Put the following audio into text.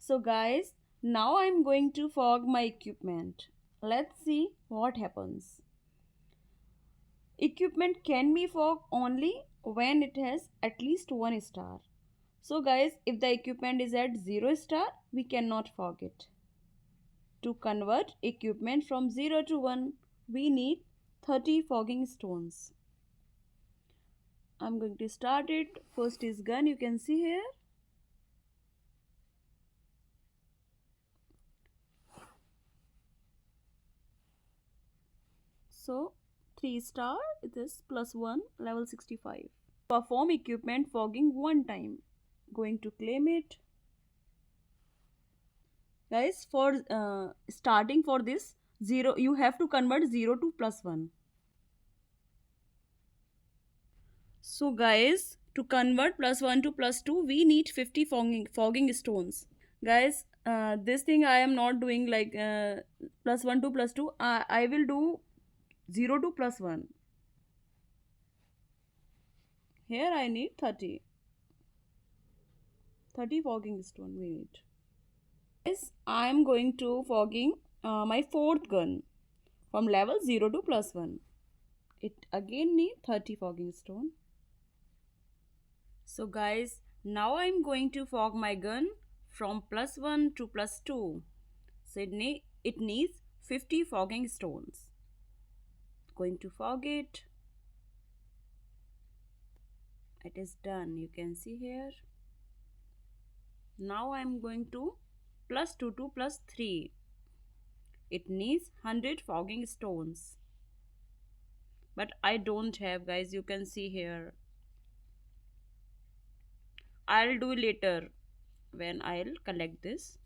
So guys, now I'm going to fog my equipment. Let's see what happens. Equipment can be fogged only when it has at least 1 star. So guys, if the equipment is at 0 star, we cannot fog it. To convert equipment from 0 to 1, we need 30 fogging stones. I'm going to start it. First is gun, you can see here. So 3 star, it is +1, level 65. Perform equipment fogging one time. Going to claim it. Guys, for starting for this 0, you have to convert 0 to +1. So guys, to convert +1 to +2, we need 50 fogging stones. Guys, this thing I am not doing like +1 to +2. I will do 0 to +1. Here I need 30. 30 fogging stone we need. Guys, I am going to fogging my fourth gun from level 0 to +1. It again need 30 fogging stone. So guys, now I am going to fog my gun from +1 to +2. So it needs 50 fogging stones. Going to fog it. It is done, you can see here. Now I am going to +2 to +3. It needs 100 fogging stones. But I don't have, guys, you can see here. I'll do later when I'll collect this.